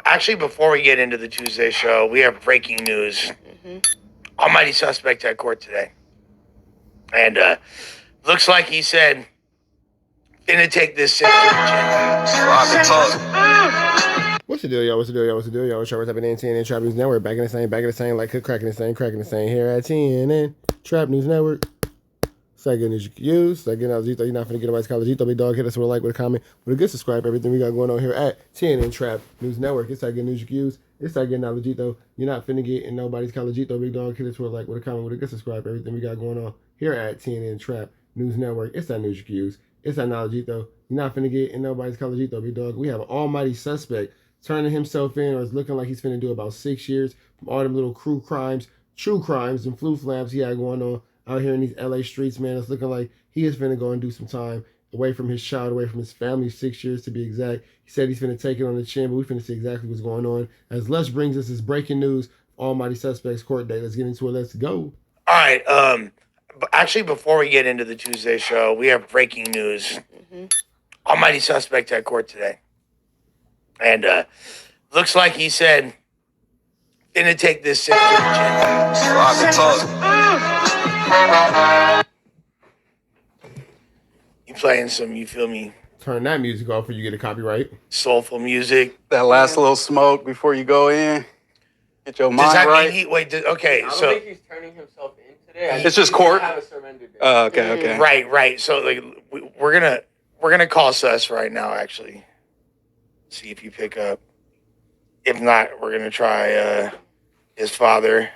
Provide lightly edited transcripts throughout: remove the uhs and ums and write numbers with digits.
Actually, before we get into the Tuesday show, we have breaking news. Almighty suspect at court today. And looks like he said, gonna take this shit to the chin. What's the deal, y'all? What's the deal, y'all? What's the deal, y'all? What's up, TNN Trap News Network? Back in the same, like cracking the same here at TNN Trap News Network. Second news you can use. Second Alejito, you're not finna get nobody's Alejito, big dog. Hit us with a like, with a comment, with a good subscribe. Everything we got going on here at TNN Trap News Network. It's second news you can use. It's second Alejito. You're not finna get in nobody's Alejito, big dog. Hit us with a like, with a comment, with a good subscribe. Everything we got going on here at TNN Trap News Network. It's that news you can use. It's that Alejito. You're not finna get in nobody's Alejito, big dog. We have an almighty suspect turning himself in, or is looking like he's finna do about 6 years from all them little true crimes, and flu flams he had going on out here in these LA streets, man. It's looking like he is finna go and do some time away from his child, away from his family, 6 years to be exact. He said he's finna take it on the chin, but we finna see exactly what's going on. As Lush brings us his breaking news, Almighty Suspects court date. Let's get into it. Let's go. All right. Actually, before we get into the Tuesday show, we have breaking news. Almighty suspect at court today. And looks like he said, gonna take this shit to the chin. You playing some, you feel me? Turn that music off or you get a copyright. Soulful music. That last little smoke before you go in. Get your mind right. Okay, I don't so think he's turning himself in today. It's just court. Have a surrender day. Okay. Right. So like we're gonna call Sus right now. Actually, see if you pick up. If not, we're gonna try his father.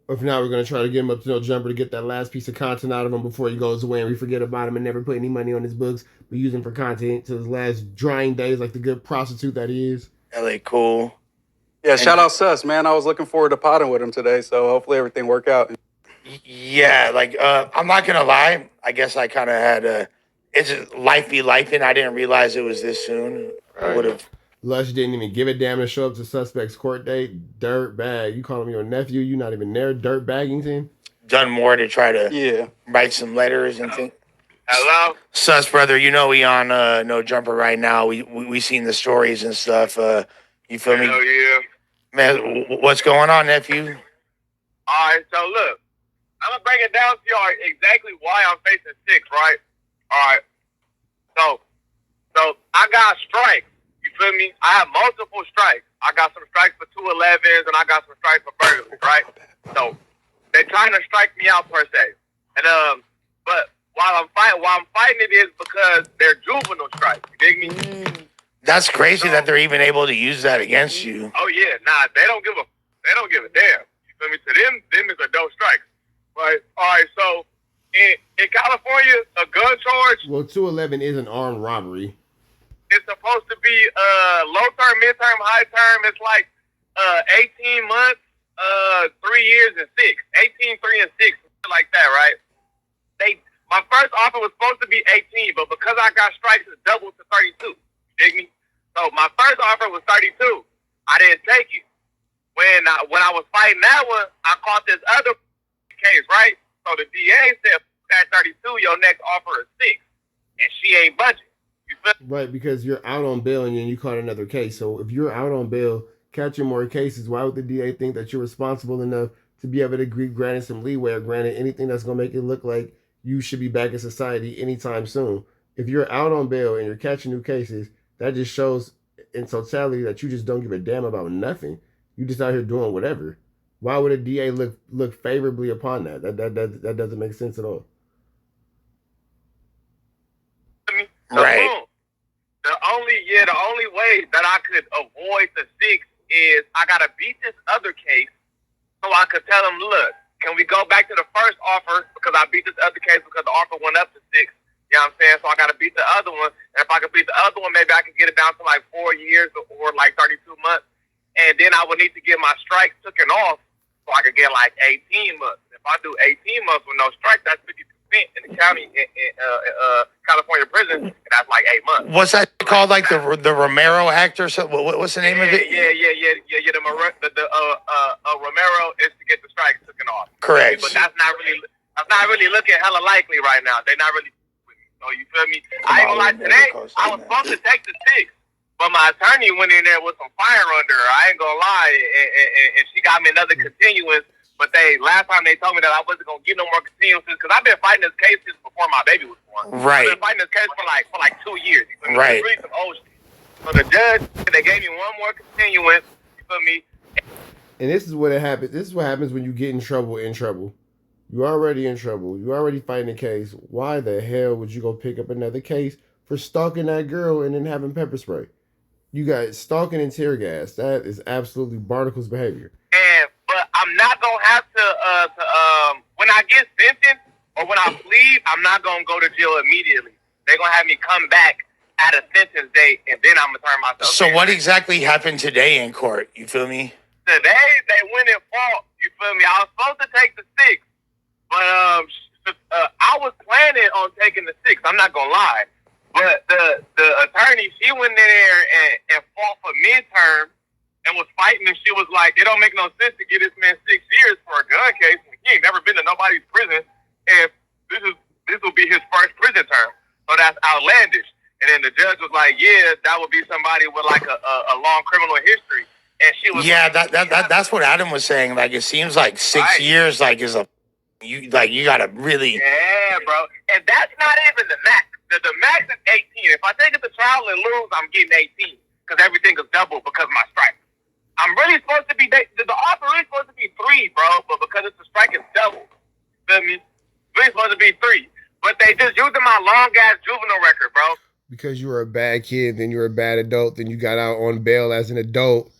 If not, we're going to try to get him up to no jumper to get that last piece of content out of him before he goes away and we forget about him and never put any money on his books. We use him for content to his last drying days like the good prostitute that he is. LA cool. Yeah, shout out Sus, man. I was looking forward to potting with him today, so hopefully everything work out. Yeah, like I'm not going to lie. I guess I kind of had it's just life be life, and I didn't realize it was this soon. I would have. Lush didn't even give a damn to show up to suspect's court date. Dirt bag. You calling me your nephew? You not even there. Dirt baggington. Done more to try to write some letters and things. Hello, Sus brother. You know we on No Jumper right now. We seen the stories and stuff. You feel me? Hell yeah. Man, what's going on, nephew? All right, so look, I'm gonna break it down to y'all exactly why I'm facing 6, right? All right, so I got strikes. You feel me? I have multiple strikes. I got some strikes for 211s and I got some strikes for burglary, right? So they're trying to strike me out per se. And but while I'm fighting it is because they're juvenile strikes. You dig me? That's crazy that they're even able to use that against you. Oh yeah, nah, they don't give a damn. You feel me? To them is adult strikes. Right? All right, so in California, a gun charge. Well, 211 is an armed robbery. It's supposed to be low term, mid term, high term. It's like 18 months, 3 years and 6. 18, 3 and 6, like that, right? My first offer was supposed to be 18, but because I got strikes, it's doubled to 32. You dig me? So my first offer was 32. I didn't take it. When I was fighting that one, I caught this other case, right? So the DA said, "At 32, your next offer is 6," and she ain't budging. Right, because you're out on bail and then you caught another case. So if you're out on bail, catching more cases, why would the DA think that you're responsible enough to be able to agree granted some leeway or granted anything that's going to make it look like you should be back in society anytime soon? If you're out on bail and you're catching new cases, that just shows in totality that you just don't give a damn about nothing. You just out here doing whatever. Why would a DA look favorably upon that? That doesn't make sense at all. Right. The only way that I could avoid the 6 is I gotta beat this other case so I could tell them, look, can we go back to the first offer because I beat this other case because the offer went up to 6. You know what I'm saying? So I gotta beat the other one. And if I could beat the other one, maybe I could get it down to like 4 years or like 32 months. And then I would need to get my strikes taken off so I could get like 18 months. If I do 18 months with no strike, that's 50% in the county in California prison, and that's like 8 months. What's that called? Like the Romero Act or something? What's the name of it? Yeah. The Romero is to get the strikes taken off. Correct. But that's not really looking hella likely right now. They're not really with me. So you feel me? I ain't gonna lie. Today I was supposed to take the 6, But my attorney went in there with some fire under her. I ain't gonna lie, and she got me another continuance. But last time they told me that I wasn't gonna get no more continuances because I've been fighting this case since before my baby was born. Right. I've been fighting this case for like 2 years. You feel me? Right. It's really some old shit. So the judge, they gave me one more continuance. You feel me? And this is what it happens. This is what happens when you get in trouble. You're already in trouble. You're already fighting a case. Why the hell would you go pick up another case for stalking that girl and then having pepper spray? You got stalking and tear gas. That is absolutely Barnacle's behavior. But I'm not gonna have to when I get sentenced or when I plead, I'm not gonna go to jail immediately. They're gonna have me come back at a sentence date, and then I'm gonna turn myself. So what exactly happened today in court? You feel me? Today they went in fault. You feel me? I was supposed to take the 6, but I was planning on taking the 6. I'm not gonna lie, but the attorney, she went in there and fought for midterm and was fighting, and she was like, "It don't make no sense to give this man 6 years for a gun case. He ain't never been to nobody's prison, and this will be his first prison term. So that's outlandish." And then the judge was like, "Yeah, that would be somebody with like a long criminal history." And she was that's what Adam was saying. Like it seems like 6 years is you gotta really. Yeah, bro. And that's not even the max. The max is 18. If I take it to trial and lose, I'm getting 18 because everything is double because of my strike. I'm really supposed to be the offer is supposed to be 3, bro, but because it's a strike, it's double. Feel me? Really supposed to be 3, but they just using my long ass juvenile record, bro. Because you were a bad kid, then you were a bad adult, then you got out on bail as an adult,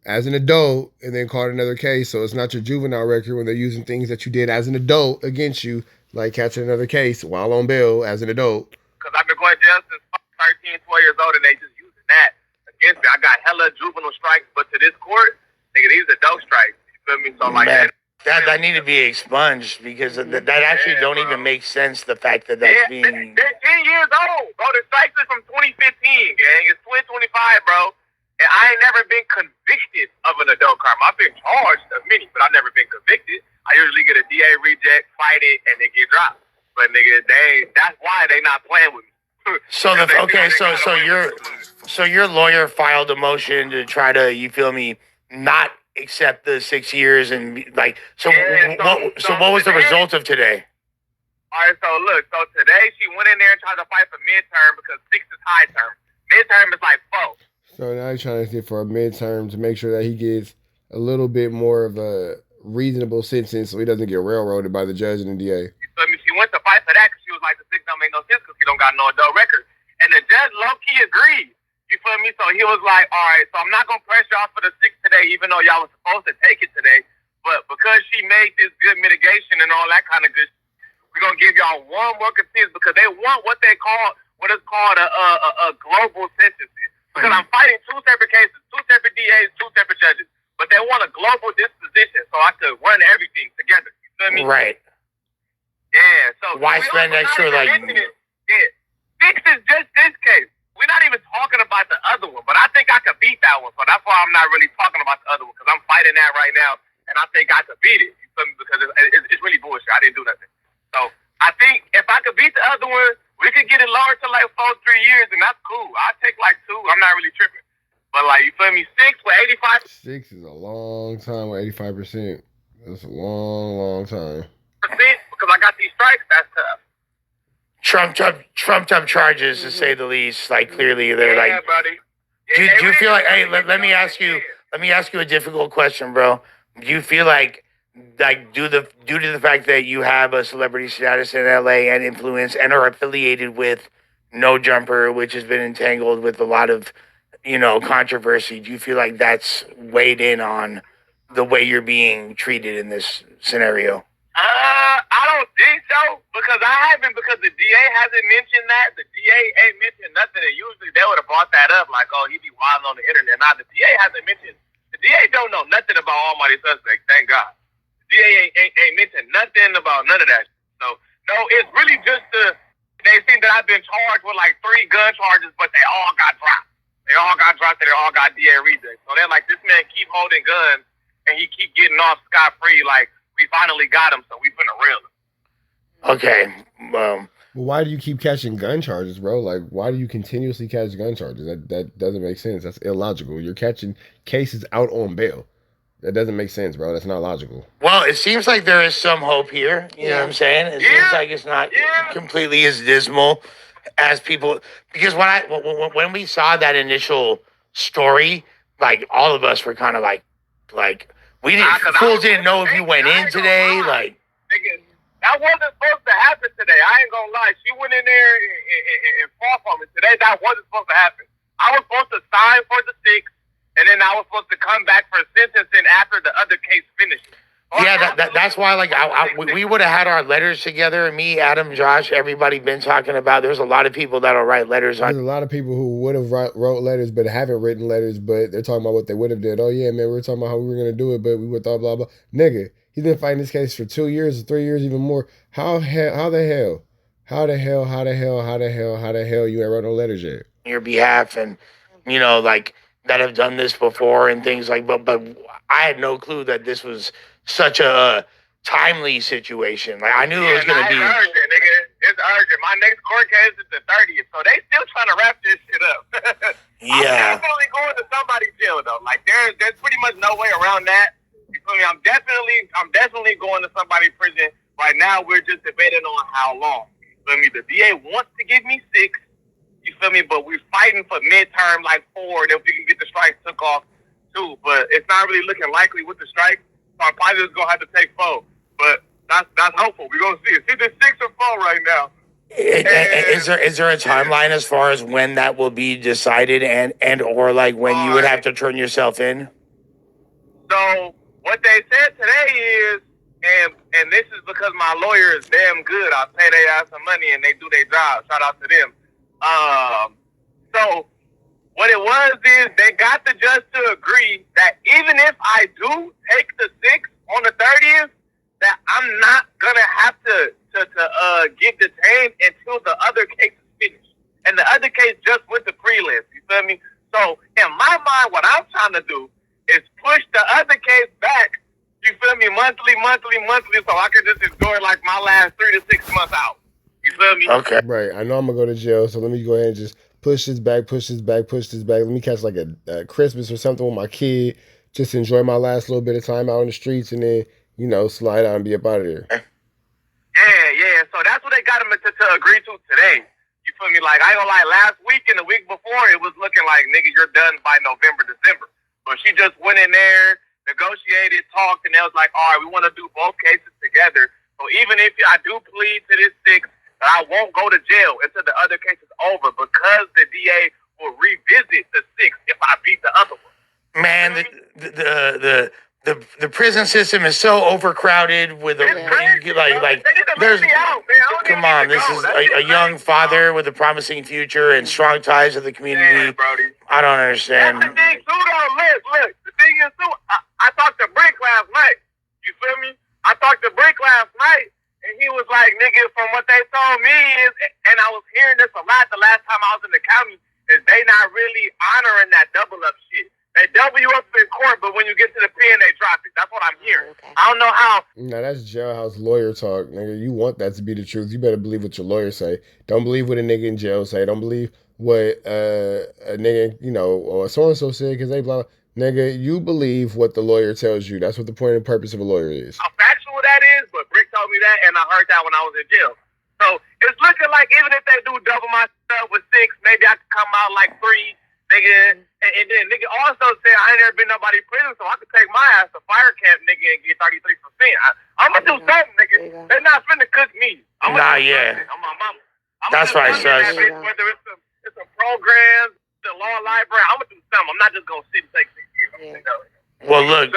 and then caught another case. So it's not your juvenile record when they're using things that you did as an adult against you, like catching another case while on bail as an adult. Because I've been going to jail since 13, 12 years old, and they just using that against me. I got hella juvenile strikes, but to this court, nigga, these are dope strikes. You feel me? So like that need to be expunged because that actually don't even make sense. The fact that that's being they're 10 years old, bro. The strikes is from 2015, gang. It's 2025, bro. And I ain't never been convicted of an adult crime. I've been charged of many, but I've never been convicted. I usually get a DA reject, fight it, and they get dropped. But nigga, that's why they not playing with me. So your lawyer filed a motion to try to, you feel me, not accept the 6 years and like so what was the result of today? All right, so today she went in there and tried to fight for midterm because 6 is high term. Midterm is like 4. So now he's trying to get for a midterm to make sure that he gets a little bit more of a reasonable sentence so he doesn't get railroaded by the judge and the DA. You feel me? She went to fight for that because she was like, the 6 don't make no sense because he don't got no adult record. And the judge low-key agreed. You feel me? So he was like, all right, so I'm not going to press y'all for the 6 today, even though y'all was supposed to take it today. But because she made this good mitigation and all that kind of good shit, we're going to give y'all one more continuance because they want what is called a global sentencing. Because I'm fighting 2 separate cases, 2 separate DAs, 2 separate judges. But they want a global disposition so I could run everything together. You feel me? Right. Yeah. So why spend extra like? Yeah. 6 is just this case. We're not even talking about the other one, but I think I could beat that one. So that's why I'm not really talking about the other one because I'm fighting that right now, and I think I could beat it. You feel me? Because it's really bullshit. I didn't do nothing. So I think if I could beat the other one, we could get it lower to like 4-3 years, and that's cool. I'll take like 2. I'm not really tripping. But like, you feel me? 6 with 85. 6 is a long time with 85%. That's a long time. Because I got these strikes, that's tough. Trumped up charges to say the least. Like clearly they're like. Buddy. Do you feel like? Hey, let me ask you a difficult question, bro. Do you feel like due to the fact that you have a celebrity status in LA and influence and are affiliated with No Jumper, which has been entangled with a lot of, controversy, do you feel like that's weighed in on the way you're being treated in this scenario? I don't think so because the DA hasn't mentioned that. The DA ain't mentioned nothing, and usually they would have brought that up, like, oh, he be wild on the internet. Now the DA hasn't mentioned. The DA don't know nothing about Almighty Suspect. Thank God. The DA ain't mentioned nothing about none of that. So no, it's really just they think that I've been charged with like 3 gun charges, but they all got dropped. They all got dropped, and they all got DA rejects. So they're like, this man keep holding guns, and he keep getting off scot free. Like we finally got him, so we finna reel him. Okay. Well, why do you keep catching gun charges, bro? Like, why do you continuously catch gun charges? That doesn't make sense. That's illogical. You're catching cases out on bail. That doesn't make sense, bro. That's not logical. Well, it seems like there is some hope here. You know what I'm saying? It seems like it's not completely as dismal as people. Because when we saw that initial story, like all of us were kind of like we didn't know if you went in today. Like, Nigga, that wasn't supposed to happen today. I ain't gonna lie. She went in there and fought for me today. That wasn't supposed to happen. I was supposed to sign for the 6th, and then I was supposed to come back for sentencing after the other case finished. yeah, that's why like we would have had our letters together. Me, Adam, Josh, everybody been talking about. There's a lot of people that'll write letters There's on. a lot of people who would have wrote letters but haven't written letters, but they're talking about what they would have did. Oh yeah, man, we were talking about how we were gonna do it, but we would blah blah blah. Nigga, he's been fighting this case for 2 years or 3 years, even more. How the hell you ain't wrote no letters yet? Your behalf, and like that have done this before and things like. But I had no clue that this was such a timely situation. Like I knew it was gonna be. It's urgent, nigga. It's urgent. My next court case is the 30th, so they still trying to wrap this shit up. Yeah. I'm definitely going to somebody's jail though. Like there's pretty much no way around that. You feel me? I'm definitely going to somebody's prison. Right now, we're just debating on how long. You feel me? The DA wants to give me 6. You feel me? But we're fighting for midterm like 4. Then we can get the strikes took off too. But it's not really looking likely with the strikes. So I'm probably just gonna have to take 4. But that's hopeful. We're gonna see. It's either 6 or 4 right now. Is there a timeline as far as when that will be decided and or like when you would have to turn yourself in? So what they said today is, and this is because my lawyer is damn good. I pay their ass some money and they do their job. Shout out to them. So what it was is they got the judge to agree that even if I do take the 6th on the 30th, that I'm not gonna have to get detained until the other case is finished. And the other case just went to prelims. You feel me? So in my mind, what I'm trying to do is push the other case back. You feel me? Monthly, so I can just enjoy like my last 3 to 6 months out. You feel me? Okay. Right. I know I'm gonna go to jail, so let me go ahead and just push this back. Let me catch like a Christmas or something with my kid. Just enjoy my last little bit of time out in the streets, and then slide out and be up out of there. Yeah. So that's what they got him to agree to today. You feel me? Like, I ain't gonna lie, last week and the week before, it was looking like, nigga, you're done by November, December. But she just went in there, negotiated, talked, and they was like, all right, we want to do both cases together. So even if I do plead to this 6th, I won't go to jail until the other case is over because the DA will revisit the 6th if I beat the other one. Man, the prison system is so overcrowded with there's come on, this is a young father with a promising future and strong ties to the community. I don't understand. That's the thing too, though. Look. The thing is too, I talked to Brick last night. You feel me? I talked to Brick last night, and he was like, nigga, from what they told me is, and I was hearing this a lot the last time I was in the county, is they not really honoring that double up shit. They double you up in court, but when you get to the pen, they drop it. That's what I'm hearing. Okay. I don't know how. Now that's jailhouse lawyer talk, nigga. You want that to be the truth. You better believe what your lawyer say. Don't believe what a nigga in jail say. Don't believe what a nigga, or so-and-so said because they blah. Nigga, you believe what the lawyer tells you. That's what the point and purpose of a lawyer is. How factual that is, but Brick told me that, and I heard that when I was in jail. So it's looking like even if they do double my stuff with 6, maybe I could come out like 3, nigga. And then nigga also said I ain't never been nobody in prison, so I could take my ass to fire camp, nigga, and get 33%. I'm gonna do something, nigga. They're not finna cook me. I'm yeah. I'm my mama. That's right, son. Whether it's some programs, the law library, I'm gonna do something. I'm not just gonna sit and take 6 years. Well, look,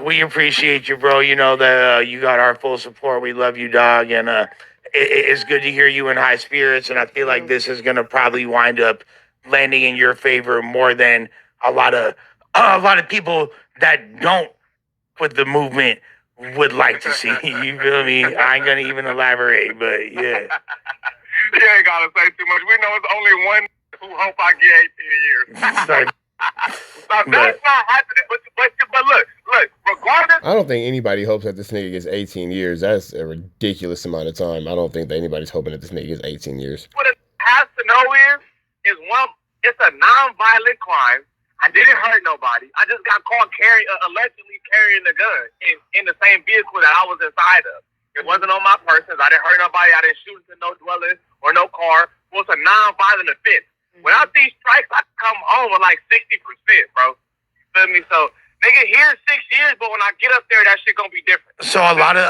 we appreciate you, bro. You know that you got our full support. We love you, dog, and it's good to hear you in high spirits. And I feel like this is gonna probably wind up landing in your favor more than a lot of people that don't with the movement would like to see. You feel me? I ain't gonna even elaborate, but yeah. You ain't gotta say too much. We know it's only one who hope I get 18 years. So that's not happening. But look, regardless I don't think anybody hopes that this nigga gets 18 years. That's a ridiculous amount of time. I don't think that anybody's hoping that this nigga gets 18 years. What it has to know is one. It's a non-violent crime. I didn't hurt nobody. I just got caught allegedly carrying a gun in the same vehicle that I was inside of. It wasn't on my persons. I didn't hurt nobody. I didn't shoot into no dwelling or no car. Well, it's a non-violent offense. Without these strikes, I come home with like 60%, bro. You feel me? So, nigga, here's 6 years, but when I get up there, that shit gonna be different. So a lot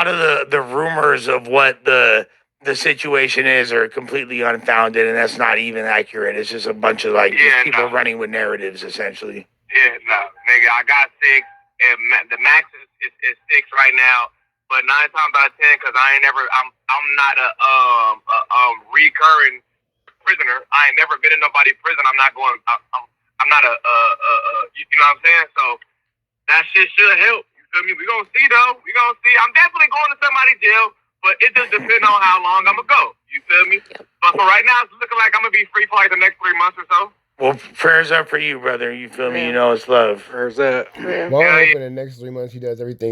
of the rumors of what the situation is are completely unfounded, and that's not even accurate. It's just a bunch of just people running with narratives, essentially. Yeah, no, nigga, I got 6, and the max is 6 right now. But 9 times out of 10, because I'm not a recurring prisoner. I ain't never been in nobody's prison. I'm not going. I'm not you know what I'm saying? So that shit should help. You feel me? We gonna see though. We gonna see. I'm definitely going to somebody's jail, but it just depends on how long I'm gonna go. You feel me? But for right now, it's looking like I'm gonna be free for like the next 3 months or so. Well, prayers up for you, brother. You feel me? You know it's love. Where's that? Well, I'm hoping in the next 3 months he does everything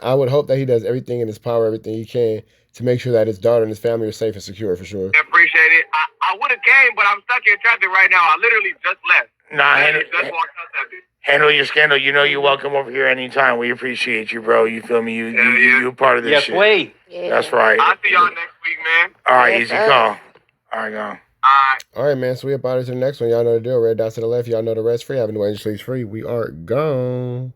I would hope that he does everything in his power, everything he can to make sure that his daughter and his family are safe and secure for sure. Appreciate it. I would have came, but I'm stuck in traffic right now. I literally just left. Nah, Just walked out that bitch. handle your scandal. You know you're welcome over here anytime. We appreciate you, bro. You feel me? You part of this shit. Wait. Yeah. That's right. I'll see y'all next week, man. All right, Yes, easy sir. call. All right, go. All right, man. So we up out to the next one. Y'all know the deal. Red dots to the left. Y'all know the rest. Free Avenue Angel Sleeves free. We are gone.